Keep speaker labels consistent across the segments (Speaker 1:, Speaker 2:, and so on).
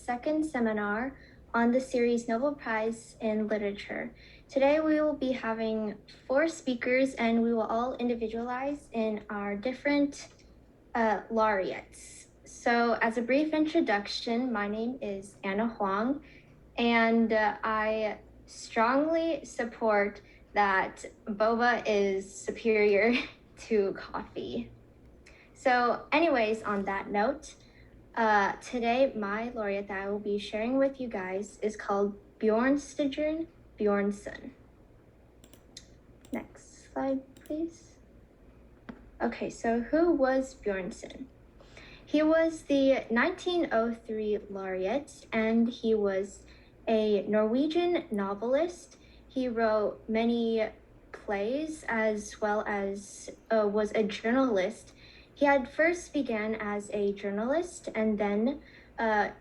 Speaker 1: second seminar on the series Nobel Prize in Literature. Today we will be having 4 speakers and we will all individualize in our different laureates. So as a brief introduction, my name is Anna Huang, and I strongly support that boba is superior to coffee. So anyways, on that note, today my laureate that I will be sharing with you guys is called Bjørnstjerne Bjørnson. Next slide, please. Okay, so who was Bjørnson? He was the 1903 laureate, and he was a Norwegian novelist. He wrote many plays as well as was a journalist. He had first began as a journalist, and then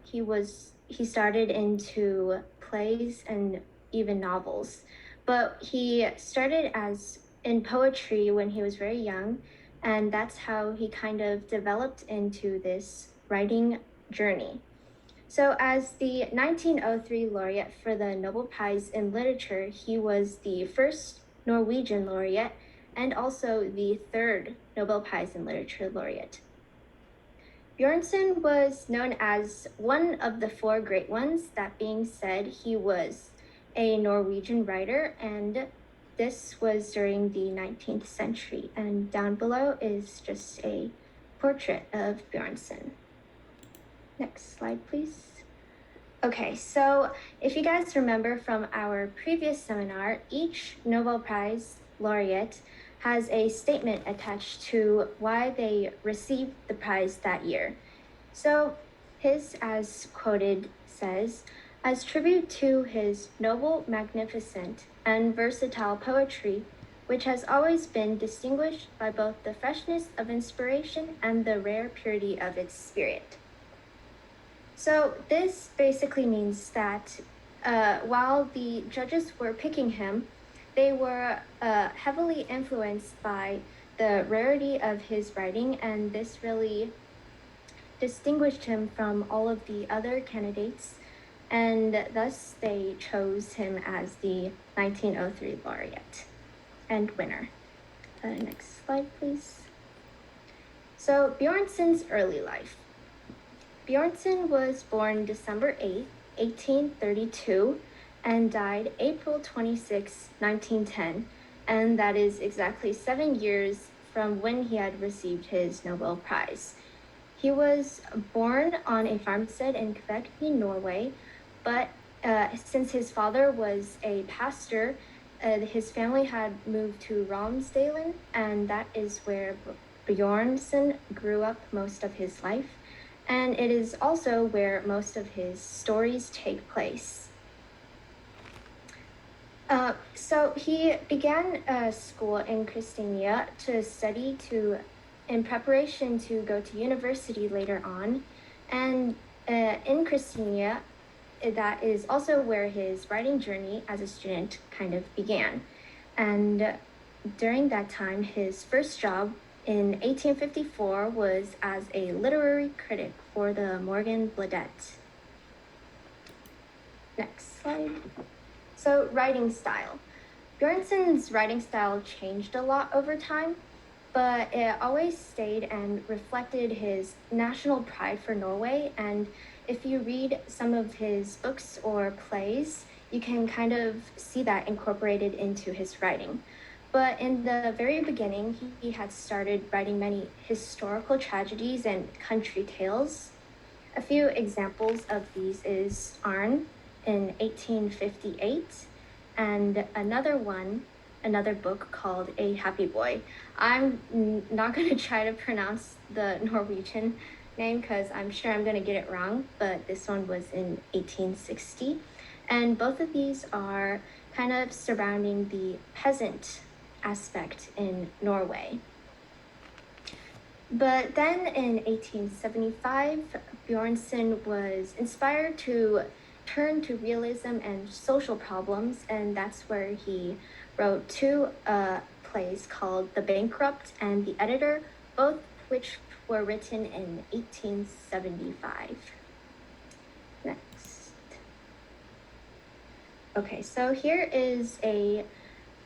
Speaker 1: he started into plays and even novels. But he started as in poetry when he was very young, and that's how he kind of developed into this writing journey. So as the 1903 laureate for the Nobel Prize in Literature, he was the first Norwegian laureate and also the third Nobel Prize in Literature laureate. Bjørnson was known as one of the 4 great ones. That being said, he was a Norwegian writer, and this was during the 19th century. And down below is just a portrait of Bjørnson. Next slide, please. Okay, so if you guys remember from our previous seminar, each Nobel Prize laureate has a statement attached to why they received the prize that year. So his, as quoted, says, "As tribute to his noble, magnificent, and versatile poetry, which has always been distinguished by both the freshness of inspiration and the rare purity of its spirit." So this basically means that while the judges were picking him, they were heavily influenced by the rarity of his writing, and this really distinguished him from all of the other candidates, and thus they chose him as the 1903 laureate and winner. Next slide, please. So Bjørnson's early life. Bjørnson was born December 8, 1832, and died April 26, 1910, and that is exactly 7 years from when he had received his Nobel Prize. He was born on a farmstead in Quebec, in Norway, but since his father was a pastor, his family had moved to Romsdalen, and that is where Bjørnson grew up most of his life, and it is also where most of his stories take place. So he began school in Christiania to study in preparation to go to university later on, and in Christiania, that is also where his writing journey as a student kind of began. And during that time, his first job in 1854 was as a literary critic for the Morgen Bladet. Next slide. So writing style. Bjørnson's writing style changed a lot over time, but it always stayed and reflected his national pride for Norway. And if you read some of his books or plays, you can kind of see that incorporated into his writing. But in the very beginning, he had started writing many historical tragedies and country tales. A few examples of these is Arn in 1858, and another book called A Happy Boy. I'm not going to try to pronounce the Norwegian name because I'm sure I'm going to get it wrong, but this one was in 1860. And both of these are kind of surrounding the peasant aspect in Norway. But then in 1875, Bjørnson was inspired to turn to realism and social problems, and that's where he wrote 2 plays called The Bankrupt and The Editor, both which were written in 1875. Next Okay, so here is a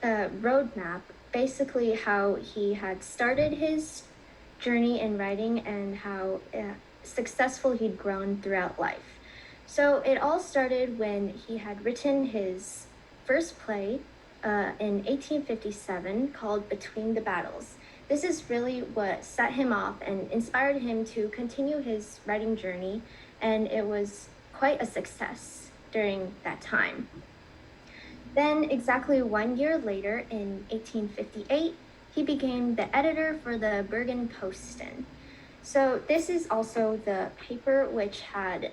Speaker 1: roadmap, basically how he had started his journey in writing and how successful he'd grown throughout life. So it all started when he had written his first play in 1857 called Between the Battles. This is really what set him off and inspired him to continue his writing journey, and it was quite a success during that time. Then, exactly 1 year later, in 1858, he became the editor for the Bergen Posten. So this is also the paper which had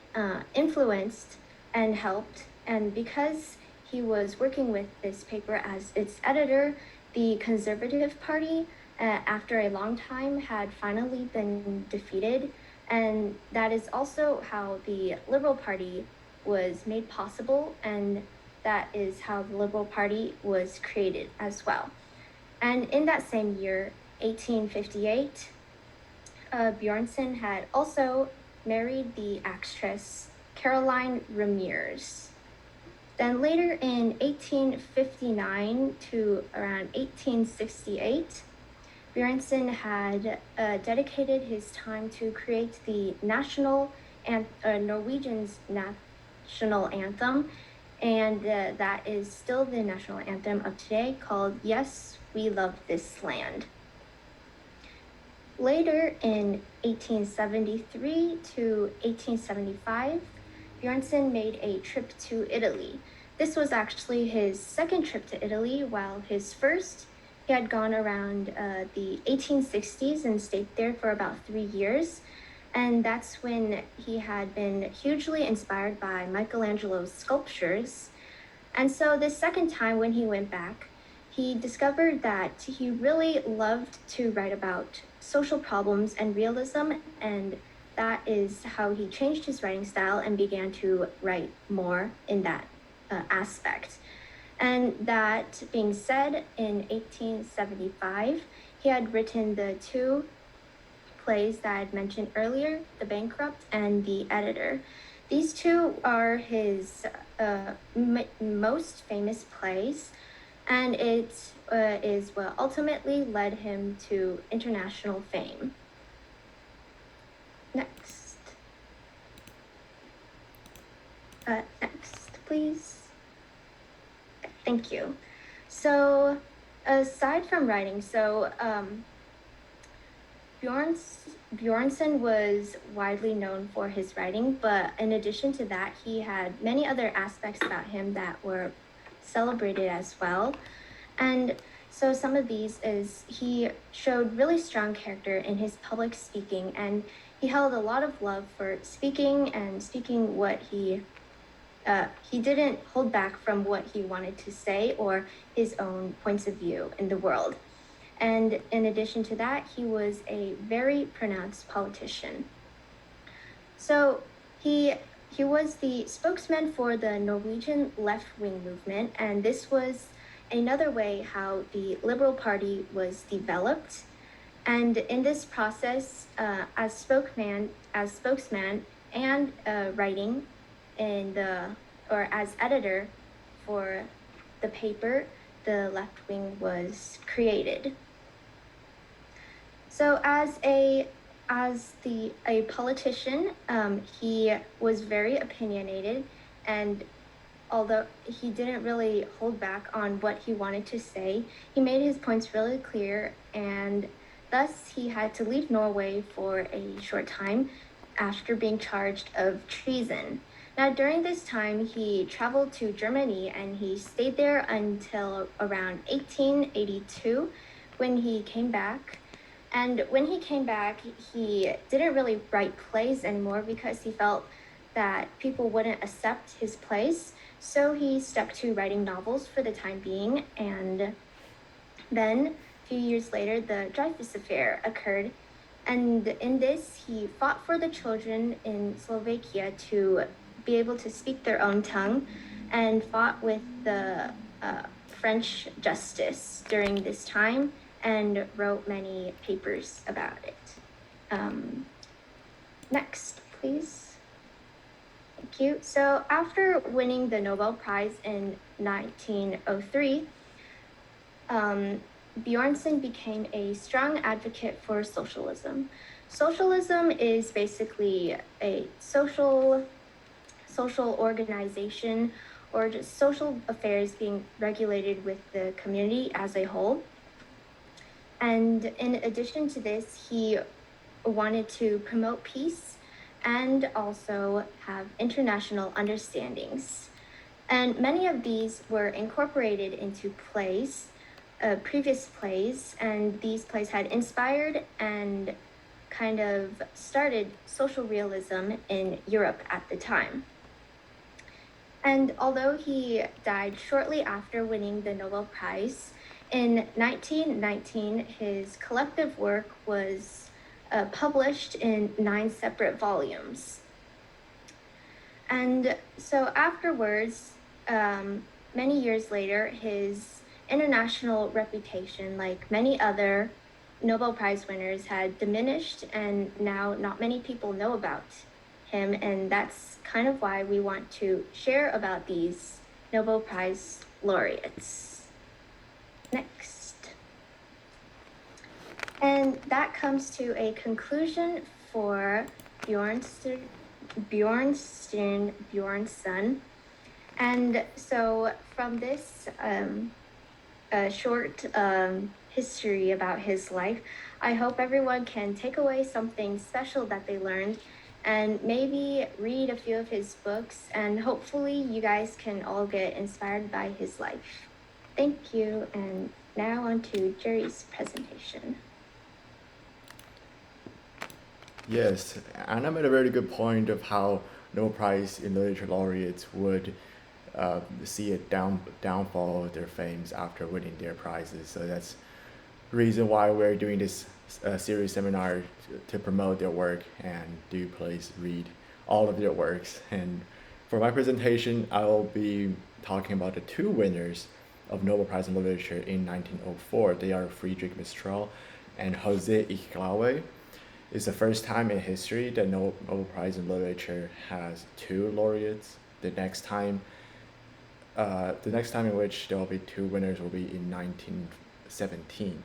Speaker 1: influenced and helped, and because he was working with this paper as its editor, the Conservative Party, after a long time, had finally been defeated, and that is also how the Liberal Party was made possible, and that is how the Liberal Party was created as well. And in that same year, 1858, Bjørnson had also married the actress Caroline Ramirez. Then later in 1859 to around 1868, Bjørnson had dedicated his time to create the Norwegian's national anthem, and that is still the national anthem of today, called Yes, We Love This Land. Later in 1873 to 1875, Bjørnson made a trip to Italy. This was actually his second trip to Italy, while his first, he had gone around the 1860s and stayed there for about 3 years. And that's when he had been hugely inspired by Michelangelo's sculptures. And so the second time when he went back, he discovered that he really loved to write about social problems and realism, and that is how he changed his writing style and began to write more in that aspect. And that being said, in 1875, he had written the two plays that I had mentioned earlier, The Bankrupt and The Editor. These two are his most famous plays, and it is what ultimately led him to international fame. Next. Next, please. Thank you. So, aside from writing, Bjørnson was widely known for his writing, but in addition to that, he had many other aspects about him that were celebrated as well. And so some of these is he showed really strong character in his public speaking, and he held a lot of love for speaking and speaking what he didn't hold back from what he wanted to say or his own points of view in the world. And in addition to that, he was a very pronounced politician. So he was the spokesman for the Norwegian left-wing movement, and this was another way how the Liberal Party was developed. And in this process, as spokesman and writing or as editor for the paper, the left wing was created. So as a politician, he was very opinionated, and although he didn't really hold back on what he wanted to say, he made his points really clear, and thus he had to leave Norway for a short time after being charged of treason. Now, during this time, he traveled to Germany, and he stayed there until around 1882 when he came back. And when he came back, he didn't really write plays anymore because he felt that people wouldn't accept his plays. So he stuck to writing novels for the time being. And then a few years later, the Dreyfus Affair occurred. And in this, he fought for the children in Slovakia to be able to speak their own tongue, and fought with the French justice during this time, and wrote many papers about it. Next, please. Thank you. So after winning the Nobel Prize in 1903, Bjornson became a strong advocate for socialism. Socialism is basically a social organization or just social affairs being regulated with the community as a whole. And in addition to this, he wanted to promote peace and also have international understandings. And many of these were incorporated into plays, previous plays, and these plays had inspired and kind of started social realism in Europe at the time. And although he died shortly after winning the Nobel Prize, in 1919, his collective work was published in 9 separate volumes. And so afterwards, many years later, his international reputation, like many other Nobel Prize winners, had diminished, and now not many people know about him, and that's kind of why we want to share about these Nobel Prize laureates. Next. And that comes to a conclusion for Bjørnstjerne Bjørnson. And so from this short history about his life, I hope everyone can take away something special that they learned and maybe read a few of his books, and hopefully you guys can all get inspired by his life. Thank you, and now on to Jerry's presentation.
Speaker 2: Yes, Anna made a very good point of how Nobel Prize in Literature laureates would see a downfall of their fames after winning their prizes. So that's the reason why we're doing this series seminar to promote their work, and do please read all of their works. And for my presentation, I will be talking about the 2 winners of Nobel Prize in Literature in 1904. They are Frédéric Mistral and José Echegaray. It's the first time in history that Nobel Prize in Literature has 2 laureates. The next time in which there will be 2 winners will be in 1917.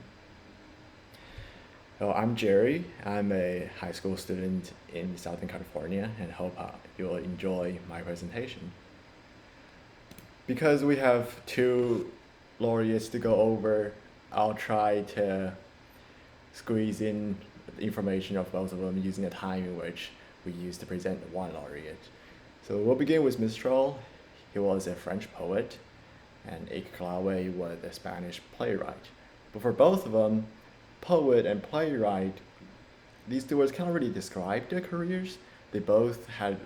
Speaker 2: So I'm Jerry. I'm a high school student in Southern California, and hope you will enjoy my presentation. Because we have 2 laureates to go over, I'll try to squeeze in the information of both of them using the time in which we used to present 1 laureate. So we'll begin with Mistral. He was a French poet, and Echegaray was a Spanish playwright. But for both of them, poet and playwright, these 2 words can't really describe their careers. They both had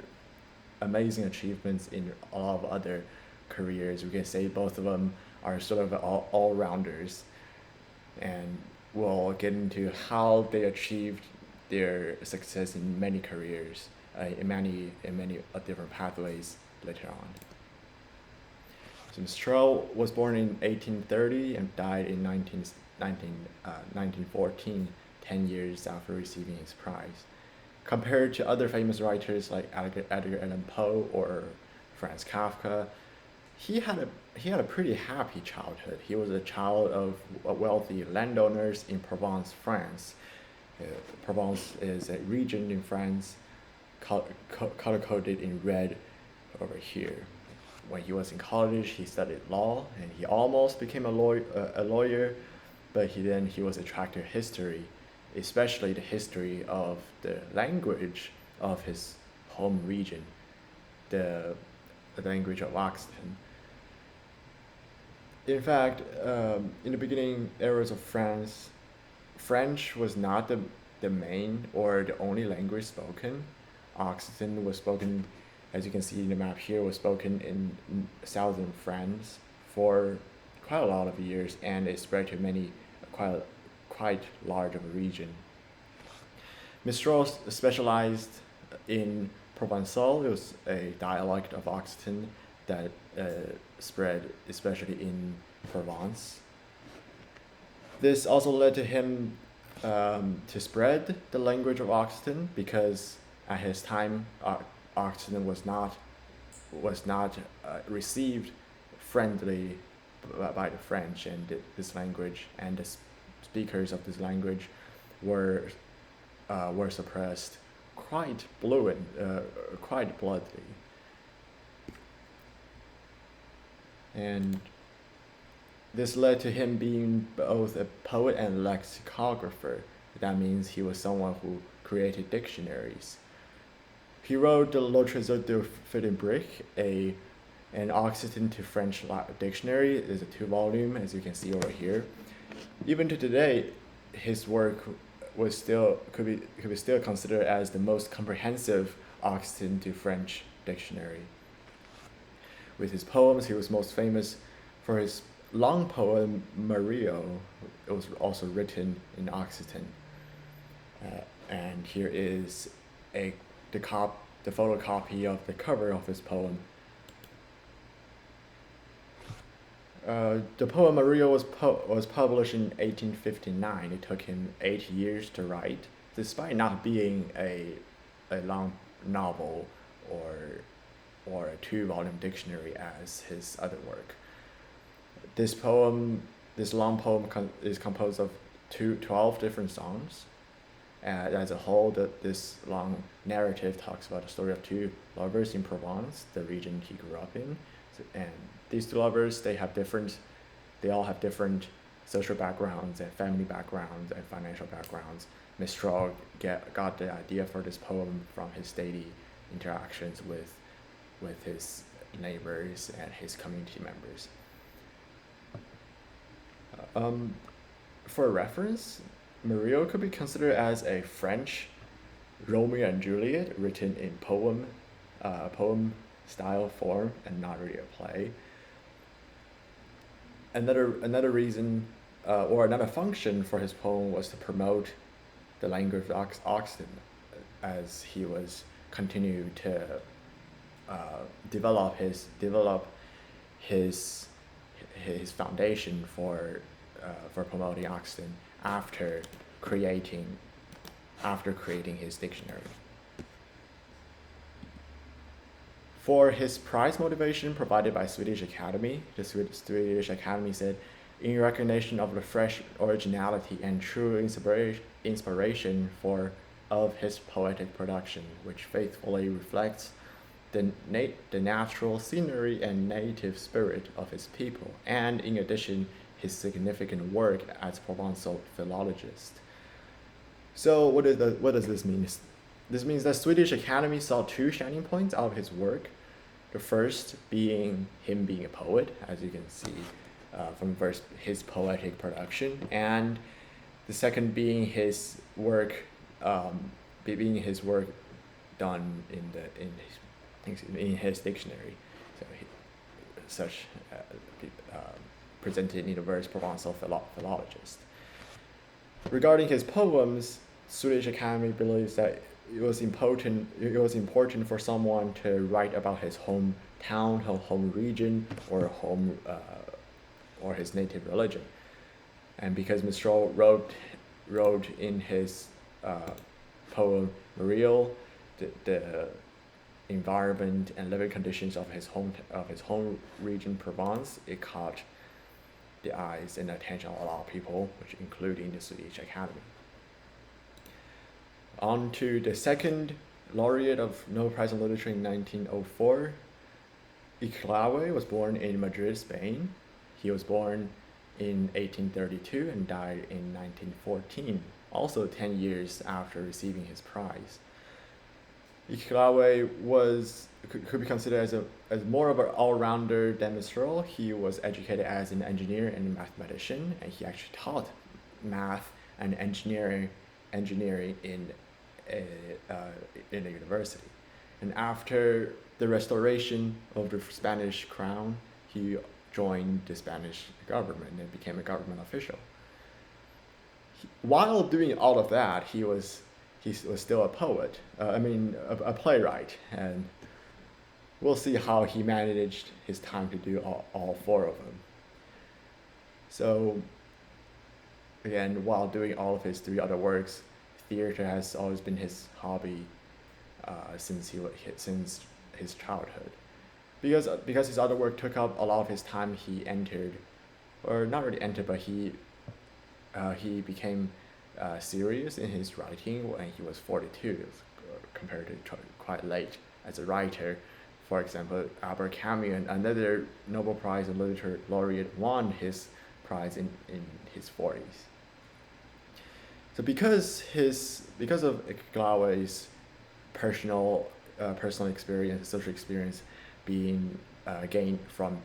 Speaker 2: amazing achievements in a lot of other careers. We can say both of them are sort of all-rounders, and we'll get into how they achieved their success in many careers, in many different pathways later on. So Mistral was born in 1830 and died in 1914, 10 years after receiving his prize. Compared to other famous writers like Edgar Allan Poe or Franz Kafka, he had a pretty happy childhood. He was a child of wealthy landowners in Provence, France. Provence is a region in France, color-coded in red over here. When he was in college, he studied law, and he almost became a lawyer, but he was attracted to history, especially the history of the language of his home region, the language of Occitan. In fact, in the beginning eras of France, French was not the main or the only language spoken. Occitan was spoken, as you can see in the map here, was spoken in southern France for quite a lot of years, and it spread to quite large of a region. Mistral specialized in Provençal. It was a dialect of Occitan that spread especially in Provence. This also led to him to spread the language of Occitan, because at his time Occitan was not received friendly by the French, and this language and the speakers of this language were suppressed quite bloodily. And this led to him being both a poet and lexicographer. That means he was someone who created dictionaries. He wrote the Le Trésor de Frédéric, an Occitan to French dictionary. It's a 2-volume, as you can see over here. Even to today, his work could be still considered as the most comprehensive Occitan to French dictionary. With his poems, he was most famous for his long poem Mario. It was also written in Occitan. And here is the photocopy of the cover of his poem. The poem Mario was published in 1859. It took him 8 years to write, despite not being a long novel or a 2-volume dictionary as his other work. This long poem is composed of 12 different songs. As a whole, this long narrative talks about the story of 2 lovers in Provence, the region he grew up in. And these 2 lovers, they all have different social backgrounds and family backgrounds and financial backgrounds. Mistral got the idea for this poem from his daily interactions with his neighbors and his community members. For reference, Mario could be considered as a French Romeo and Juliet written in poem style form and not really a play. Another reason or another function for his poem was to promote the language of Occitan, as he was continuing to develop his foundation for promoting Occitan after creating his dictionary. For his prize motivation provided by Swedish Academy, the Swedish Academy said, in recognition of the fresh originality and true inspiration of his poetic production, which faithfully reflects the natural scenery and native spirit of his people, and in addition, his significant work as Provençal philologist. So what does this mean? This means that Swedish Academy saw 2 shining points out of his work. The first being him being a poet, as you can see from his poetic production, and the second being his work done in his dictionary. So presented in the verse Provençal philologist. Regarding his poems, Swedish Academy believes that it was important for someone to write about his hometown, home region, or his native religion. And because Mistral wrote in his poem Mario, the environment and living conditions of his home region Provence, it caught the eyes and attention of a lot of people, which including the Swedish Academy. On to the second laureate of Nobel Prize in Literature in 1904. Echegaray was born in Madrid, Spain. He was born in 1832 and died in 1914, also 10 years after receiving his prize. Echegaray could be considered as more of an all-rounder than Mistral. He was educated as an engineer and a mathematician, and he actually taught math and engineering in a university. And after the restoration of the Spanish crown, he joined the Spanish government and became a government official. While doing all of that, he was still a poet, a playwright, and we'll see how he managed his time to do all 4 of them. So, again, while doing all of his 3 other works, theater has always been his hobby. since his childhood. Because his other work took up a lot of his time, he entered, or not really entered, but he became serious in his writing when he was 42, compared to quite late as a writer. For example, Albert Camus, another Nobel Prize in Literature laureate, won his prize in his 40s. So because of Echegaray's personal experience, social experience, being gained from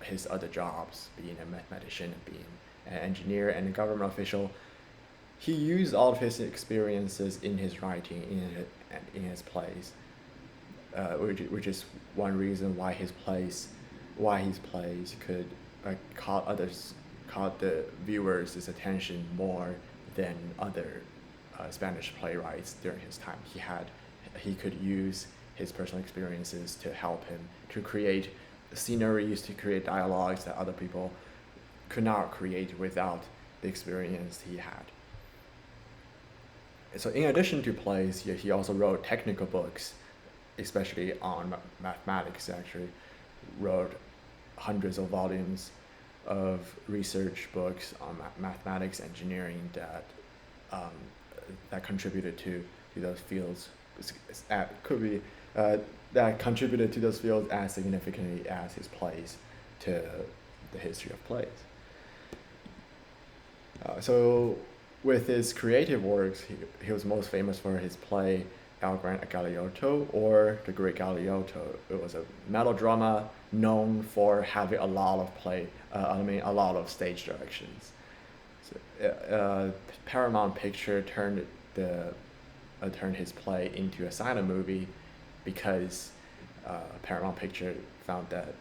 Speaker 2: his other jobs, being a mathematician, being an engineer, and a government official, he used all of his experiences in his writing, in his plays, which is one reason why his plays could caught the viewers' attention more than other Spanish playwrights during his time. He could use his personal experiences to help him to create sceneries, to create dialogues that other people could not create without the experience he had. So in addition to plays, he also wrote technical books, especially on mathematics. He actually wrote hundreds of volumes of research books on mathematics, engineering that contributed to those fields. That contributed to those fields as significantly as his plays to the history of plays. So with his creative works, he was most famous for his play El Gran Galeotto, or The Great Galeotto. It was a melodrama known for having a lot of stage directions. So, Paramount Picture turned his play into a silent movie because Paramount Picture found that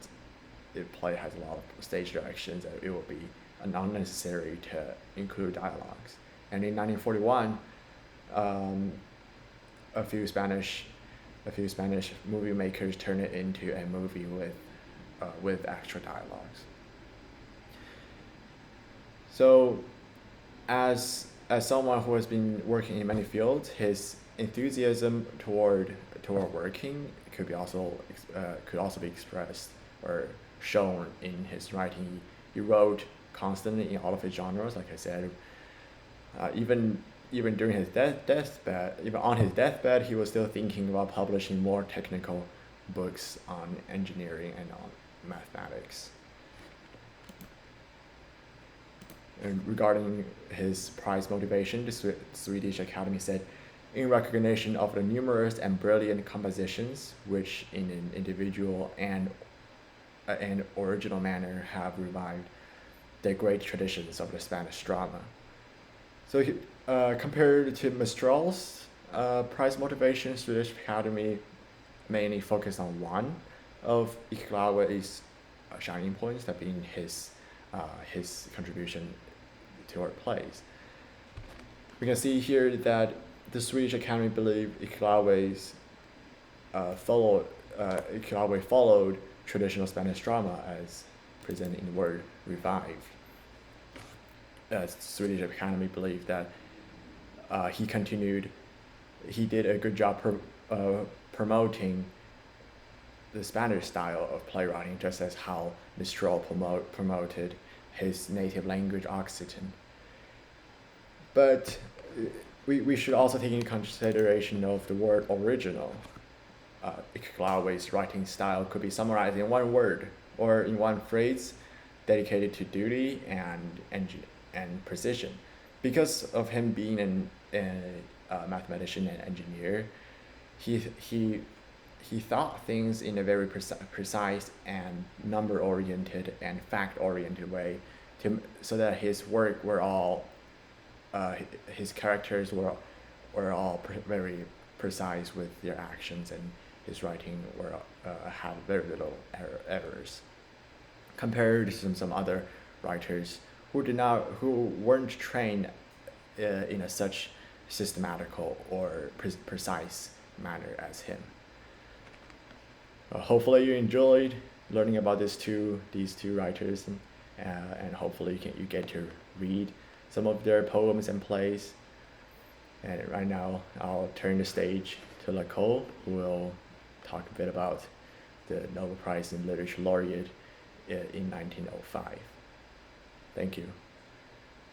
Speaker 2: the play has a lot of stage directions, and it would be unnecessary to include dialogues. And in 1941, a few Spanish movie makers turned it into a movie with extra dialogues. So, as someone who has been working in many fields, his enthusiasm toward working could also be expressed or shown in his writing. He wrote constantly in all of his genres, like I said. Even during his deathbed, even on his deathbed, he was still thinking about publishing more technical books on engineering and on mathematics. And regarding his prize motivation, the Swedish Academy said, in recognition of the numerous and brilliant compositions which in an individual and original manner have revived the great traditions of the Spanish drama. So compared to Mistral's prize motivation, Swedish Academy mainly focused on one of Echegaray's shining points, that being his contribution to our plays. We can see here that the Swedish Academy believed Echegaray followed traditional Spanish drama as presented in the word revive. Swedish Academy believed that he did a good job promoting the Spanish style of playwriting, just as how Mistral promoted his native language, Occitan. But we should also take into consideration of the word original. Echegaray's writing style could be summarized in one word or in one phrase, dedicated to duty and precision. Because of him being a mathematician and engineer, he thought things in a very precise and number-oriented and fact-oriented way, so that his work were all his characters were all very precise with their actions, and his writing had very little errors, compared to some other writers who weren't trained in a such systematical or precise manner as him. Hopefully you enjoyed learning about these two writers, and hopefully you get to read some of their poems and plays. And right now I'll turn the stage to Nicole, who will talk a bit about the Nobel Prize in Literature laureate in 1905. Thank you.